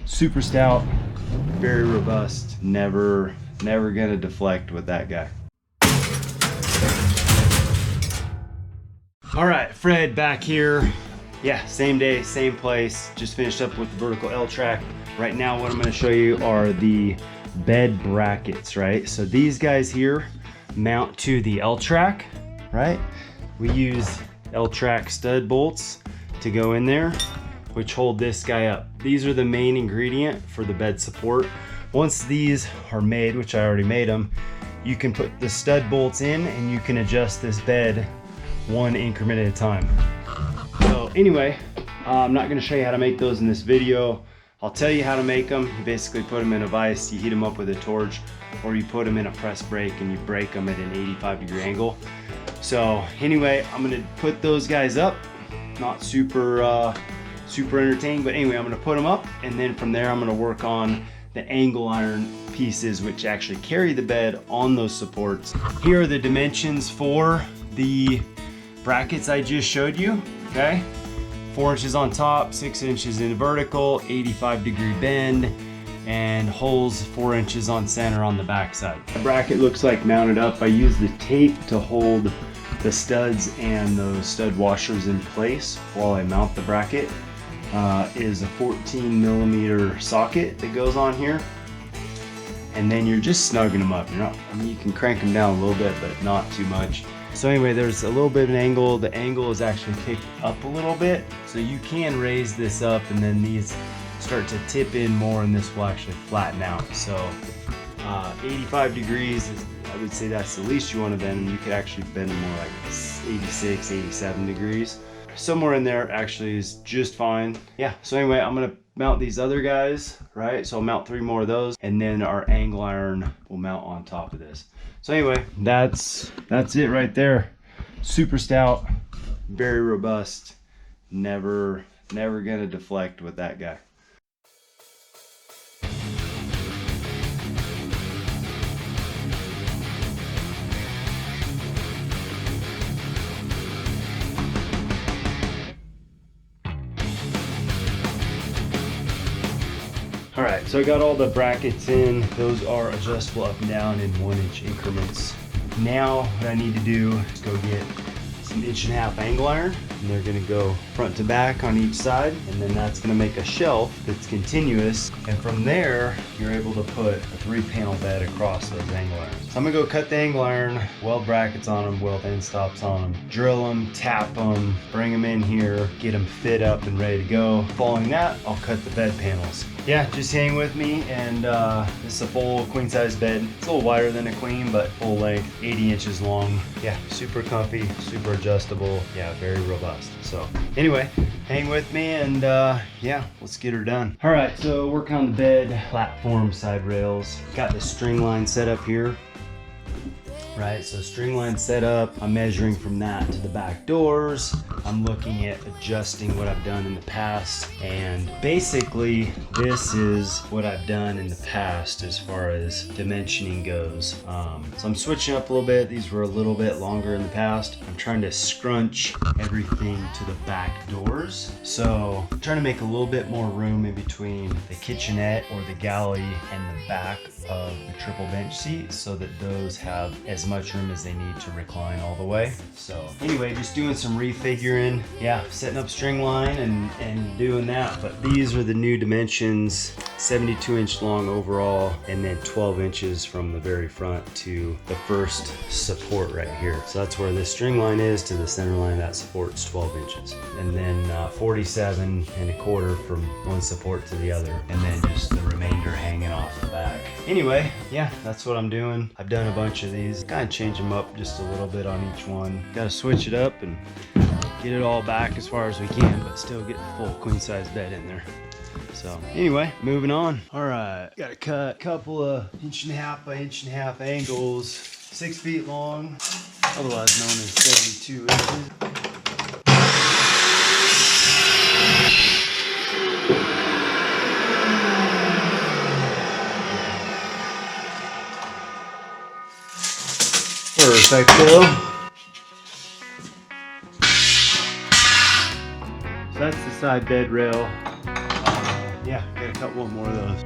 Super stout, very robust. Never gonna deflect with that guy. All right, Fred back here. Yeah, same day, same place. Just finished up with the vertical L track. Right now, what I'm gonna show you are the bed brackets, right? So these guys here mount to the L track, right? We use L track stud bolts to go in there, which hold this guy up. These are the main ingredient for the bed support. Once these are made, which I already made them, you can put the stud bolts in and you can adjust this bed one increment at a time. So anyway, I'm not gonna show you how to make those in this video. I'll tell you how to make them. You basically put them in a vise, you heat them up with a torch, or you put them in a press brake and you break them at an 85-degree angle. So anyway, I'm gonna put those guys up. Not super entertaining, but anyway, I'm gonna put them up, and then from there I'm gonna work on the angle iron pieces which actually carry the bed on those supports. Here are the dimensions for the brackets I just showed you, okay? 4 inches on top, 6 inches in vertical, 85-degree bend, and holes 4 inches on center on the back side. The bracket looks like mounted up. I use the tape to hold the studs and those stud washers in place while I mount the bracket. Is a 14mm socket that goes on here, and then you're just snugging them up. You can crank them down a little bit, but not too much. So anyway, there's a little bit of an angle. The angle is actually kicked up a little bit, so you can raise this up, and then these start to tip in more, and this will actually flatten out. So 85 degrees, I would say that's the least you want to bend, and you could actually bend them more like 86, 87 degrees. Somewhere in there actually is just fine. Yeah, so anyway, I'm gonna mount these other guys, right? So I'll mount 3 more of those, and then our angle iron will mount on top of this. So anyway, that's it right there. Super stout, very robust. Never gonna deflect with that guy. All right, so I got all the brackets in. Those are adjustable up and down in 1-inch increments. Now what I need to do is go get some 1.5-inch angle iron, and they're gonna go front to back on each side, and then that's gonna make a shelf that's continuous, and from there you're able to put a 3-panel bed across those angle irons. So I'm gonna go cut the angle iron, weld brackets on them, weld end stops on them, drill them, tap them, bring them in here, get them fit up and ready to go. Following that, I'll cut the bed panels. Yeah, just hang with me, and this is a full queen size bed. It's a little wider than a queen, but full length, 80 inches long. Yeah, super comfy, super adjustable. Yeah, very robust. So anyway, hang with me, and yeah, let's get her done. All right, so working on the bed platform side rails. Got the string line set up here. Right, so string line set up, I'm measuring from that to the back doors. I'm looking at adjusting what I've done in the past, and basically this is what I've done in the past as far as dimensioning goes. So I'm switching up a little bit. These were a little bit longer in the past. I'm trying to scrunch everything to the back doors. So I'm trying to make a little bit more room in between the kitchenette or the galley and the back of the triple bench seat, so that those have as much room as they need to recline all the way. So anyway, just doing some refiguring. Yeah, setting up string line and doing that. But these are the new dimensions, 72-inch long overall, and then 12 inches from the very front to the first support right here. So that's where this string line is to the center line. That supports 12 inches. And then 47.25 from one support to the other. And then just the remainder hanging off the back. Anyway, yeah, that's what I'm doing. I've done a bunch of these. Kind of change them up just a little bit on each one. Got to switch it up and get it all back as far as we can, but still get the full queen size bed in there. So anyway, moving on. All right, got to cut a couple of 1.5 by 1.5 angles, 6 feet long, otherwise known as 72 inches. Perfecto. So that's the side bed rail. Yeah, got gotta cut one more of those.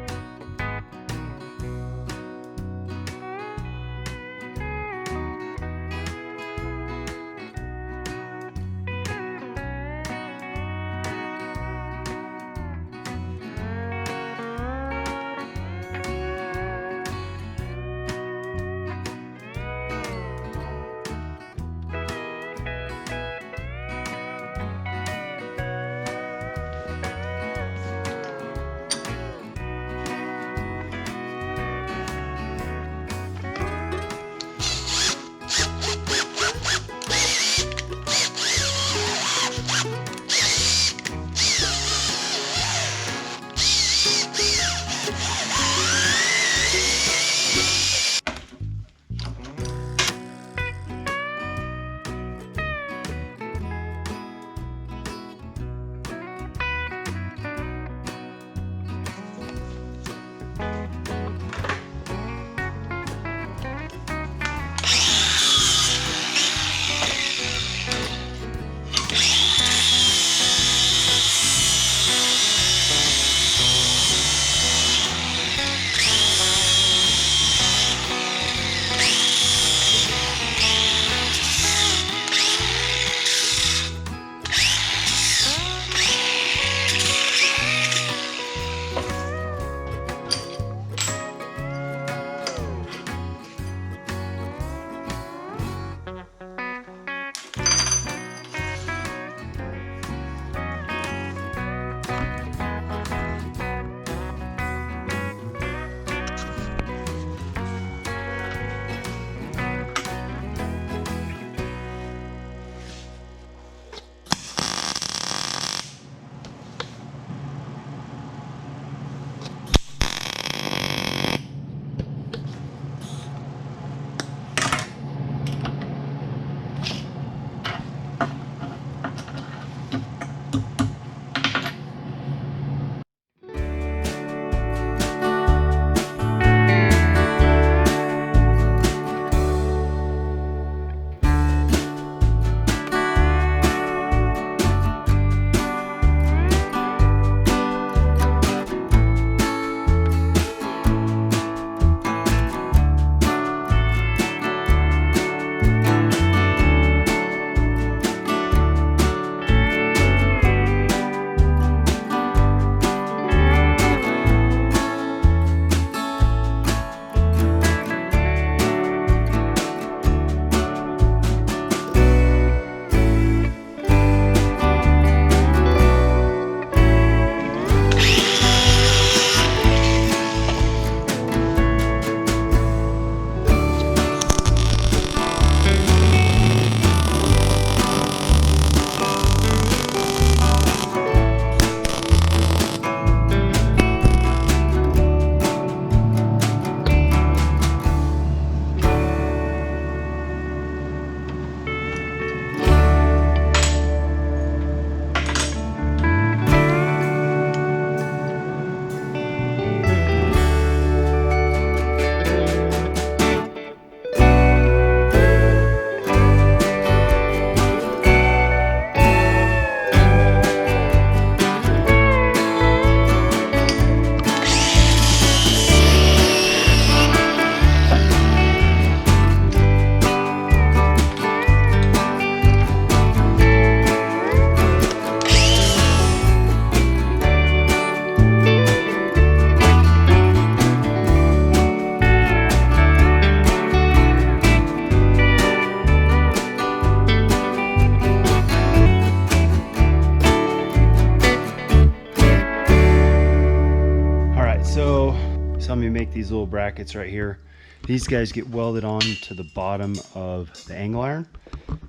saw me make these little brackets right here. These guys get welded on to the bottom of the angle iron.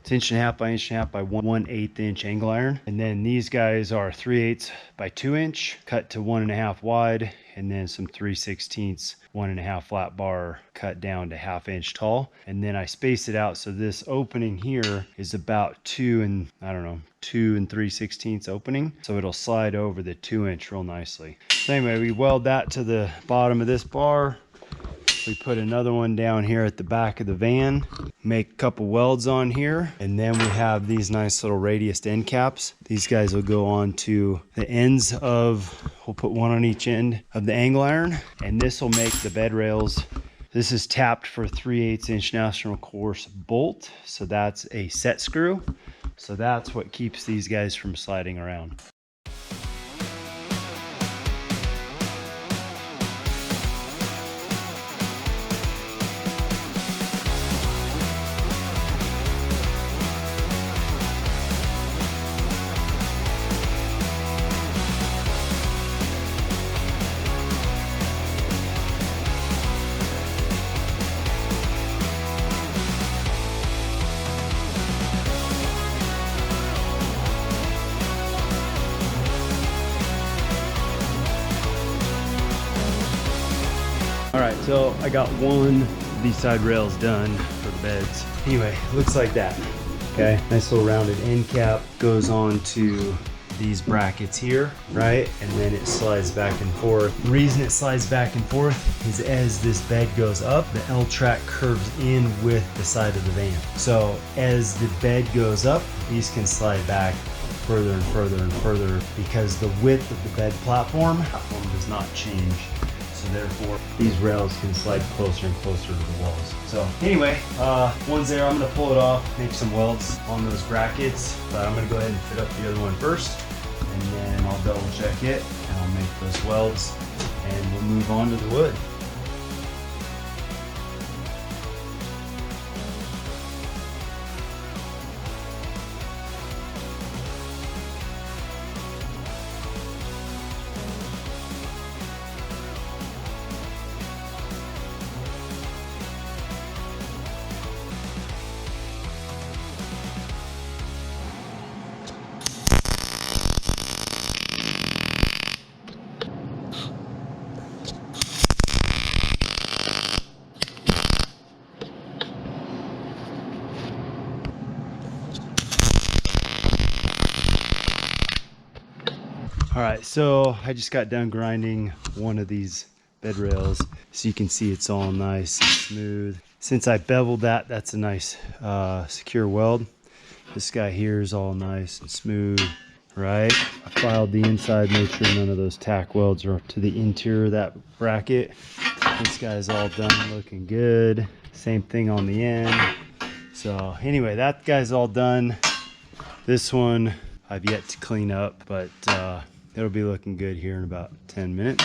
It's 1.5 by 1/8 inch angle iron. And then these guys are 3/8 by 2 inch, cut to 1.5 wide, and then some 3/16 1.5 flat bar cut down to 1/2 inch tall. And then I space it out so this opening here is about 2 and 3/16 opening, so it'll slide over the 2 inch real nicely. So anyway, we weld that to the bottom of this bar. We put another one down here at the back of the van, make a couple welds on here, and then we have these nice little radius end caps. These guys will go on to the ends of, we'll put one on each end of the angle iron, and this will make the bed rails. This is tapped for 3/8 inch National Course bolt, so that's a set screw. So that's what keeps these guys from sliding around. All right, so I got one of these side rails done for the beds. Anyway, looks like that. Okay, nice little rounded end cap goes on to these brackets here, right? And then it slides back and forth. The reason it slides back and forth is as this bed goes up, the L track curves in with the side of the van. So as the bed goes up, these can slide back further and further and further because the width of the bed platform does not change. So therefore, these rails can slide closer and closer to the walls. So anyway, one's there. I'm gonna pull it off, make some welds on those brackets, but I'm gonna go ahead and fit up the other one first, and then I'll double check it, and I'll make those welds, and we'll move on to the wood. All right, so I just got done grinding one of these bed rails. So you can see it's all nice and smooth. Since I beveled that, that's a nice secure weld. This guy here is all nice and smooth, right? I filed the inside, made sure none of those tack welds are to the interior of that bracket. This guy's all done, looking good. Same thing on the end. So anyway, that guy's all done. This one I've yet to clean up, but it'll be looking good here in about 10 minutes.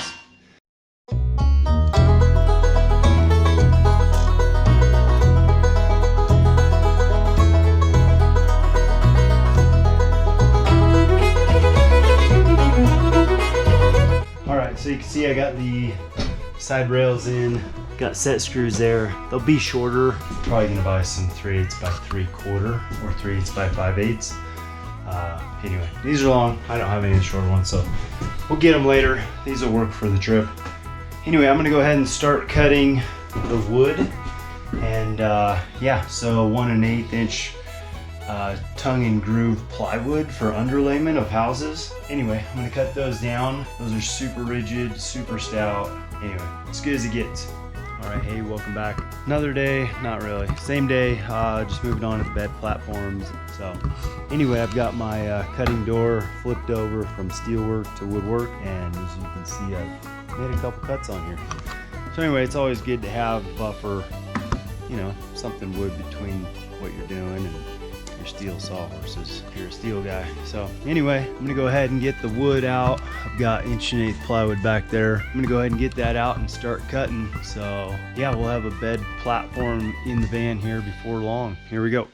All right, so you can see I got the side rails in, got set screws there. They'll be shorter. Probably gonna buy some 3/8 by 3/4 or 3/8 by 5/8. Anyway, these are long. I don't have any short ones, so we'll get them later. These will work for the trip. Anyway, I'm gonna go ahead and start cutting the wood. And yeah, so 1 1/8 inch tongue and groove plywood for underlayment of houses. Anyway, I'm gonna cut those down. Those are super rigid, super stout. Anyway, as good as it gets. All right, hey, welcome back. Another day, not really, same day, just moving on to the bed platforms. So anyway, I've got my cutting door flipped over from steelwork to woodwork, and as you can see, I've made a couple cuts on here. So anyway, it's always good to have buffer, you know, something wood between what you're doing and your steel sawhorses if you're a steel guy. So anyway, I'm gonna go ahead and get the wood out. I've got 1/8" plywood back there. I'm gonna go ahead and get that out and start cutting. So yeah, we'll have a bed platform in the van here before long. Here we go.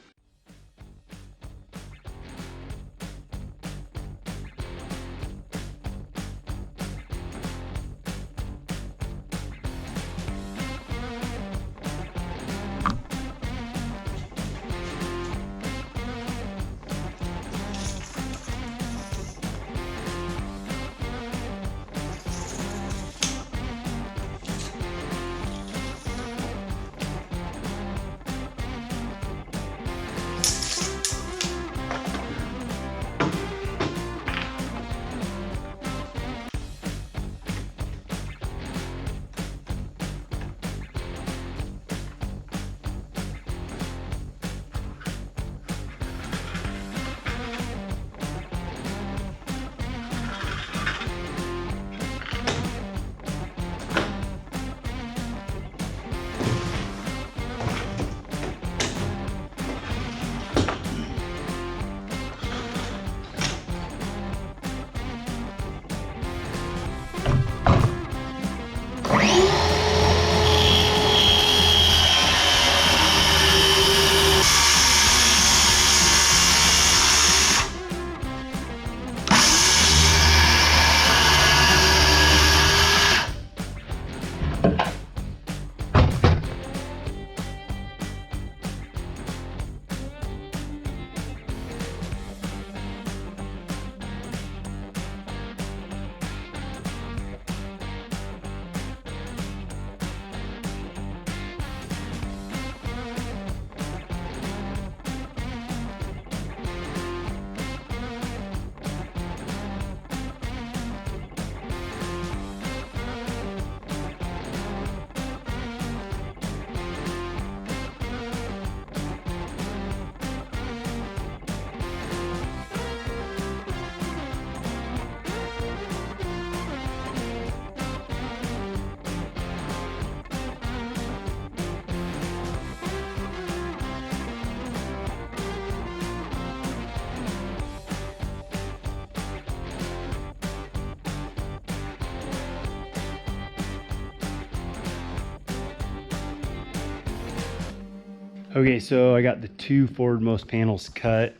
Okay, so I got the two forwardmost panels cut.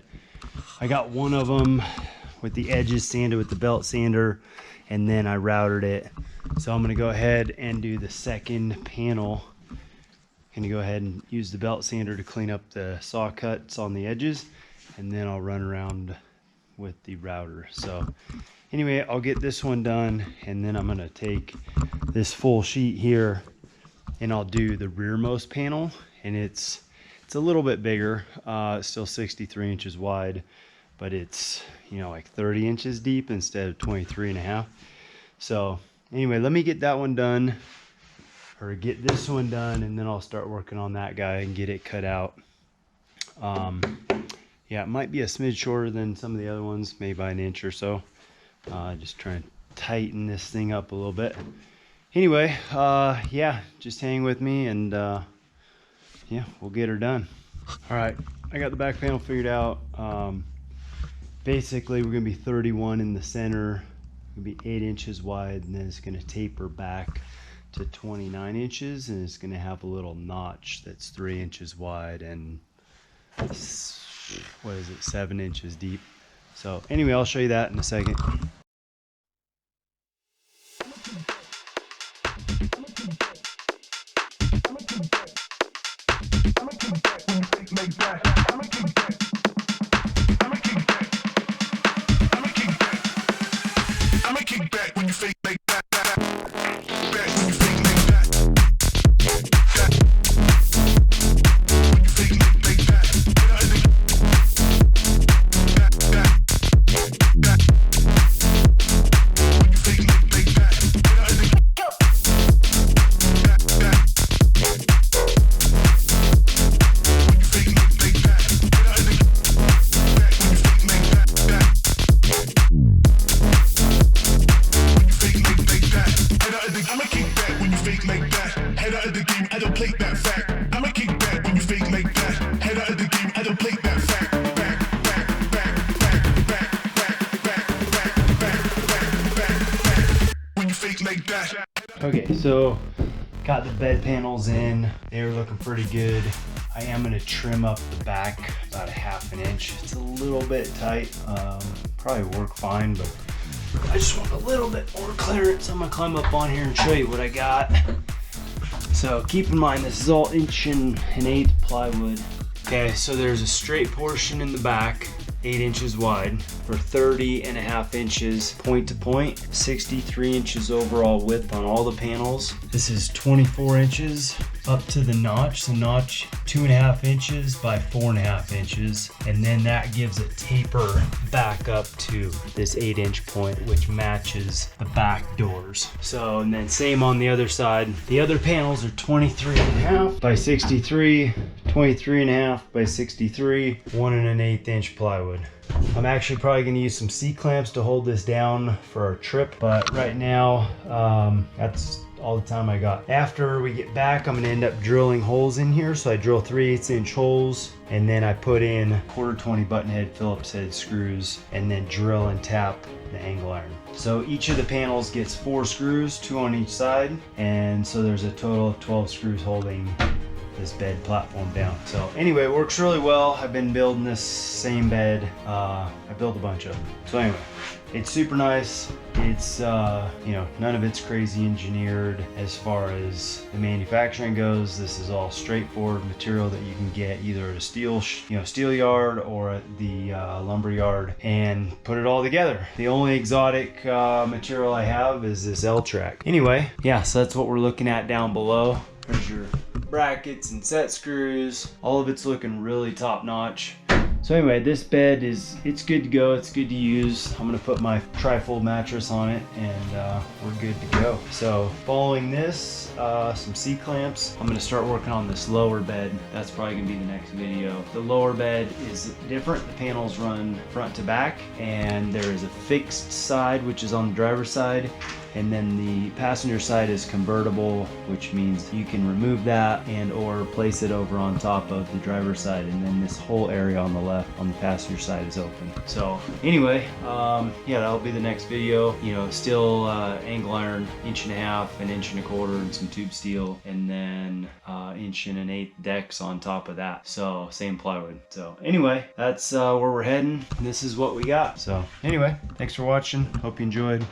I got one of them with the edges sanded with the belt sander, and then I routed it. So I'm gonna go ahead and do the second panel. Gonna go ahead and use the belt sander to clean up the saw cuts on the edges, and then I'll run around with the router. So anyway, I'll get this one done, and then I'm gonna take this full sheet here and I'll do the rearmost panel, and it's a little bit bigger. It's still 63 inches wide, but it's, you know, like 30 inches deep instead of 23.5. So anyway, let me get that one done, or get this one done, and then I'll start working on that guy and get it cut out. Yeah, it might be a smidge shorter than some of the other ones, maybe by an inch or so. Just trying to tighten this thing up a little bit. Anyway, yeah, just hang with me, and yeah, we'll get her done. All right, I got the back panel figured out. Basically, we're gonna be 31 in the center, gonna be 8 inches wide, and then it's gonna taper back to 29 inches, and it's gonna have a little notch that's 3 inches wide and what is it, 7 inches deep. So anyway, I'll show you that in a second. Okay, so got the bed panels in. They were looking pretty good. I am going to trim up the back about a ½ an inch. It's a little bit tight. Probably work fine, but I just want a little bit more clearance. I'm going to climb up on here and show you what I got. So keep in mind, this is all 1.1/8 plywood. Okay, so there's a straight portion in the back, 8 inches wide, for 30.5 inches point to point, 63 inches overall width on all the panels. This is 24 inches up to the notch. The notch 2.5 inches by 4.5 inches, and then that gives a taper back up to this 8-inch point, which matches the back doors. So, and then same on the other side. The other panels are 23.5 by 63, 23.5 by 63, 1.1/8 inch plywood. I'm actually probably going to use some C-clamps to hold this down for our trip, but right now that's all the time I got. After we get back, I'm going to end up drilling holes in here. So I drill 3/8 inch holes, and then I put in 1/4 button head Phillips head screws, and then drill and tap the angle iron. So each of the panels gets 4 screws, 2 on each side, and so there's a total of 12 screws holding this bed platform down. So anyway, it works really well. I've been building this same bed. I built a bunch of them. So anyway, it's super nice. It's you know, none of it's crazy engineered as far as the manufacturing goes. This is all straightforward material that you can get either at a steel yard or at the lumber yard, and put it all together. The only exotic material I have is this L-track. Anyway, yeah, so that's what we're looking at down below. There's your brackets and set screws. All of it's looking really top notch. So anyway, this bed it's good to go. It's good to use. I'm gonna put my tri-fold mattress on it, and we're good to go. So following this, some C-clamps, I'm gonna start working on this lower bed. That's probably gonna be the next video. The lower bed is different. The panels run front to back, and there is a fixed side, which is on the driver's side, And then the passenger side is convertible, which means you can remove that and or place it over on top of the driver's side. And then this whole area on the left on the passenger side is open. So anyway, yeah, that'll be the next video. You know, still angle iron 1.5 1.25 inches and some tube steel, and then 1.125 decks on top of that. So same plywood. So anyway, that's where we're heading. This is what we got. So anyway, thanks for watching. Hope you enjoyed.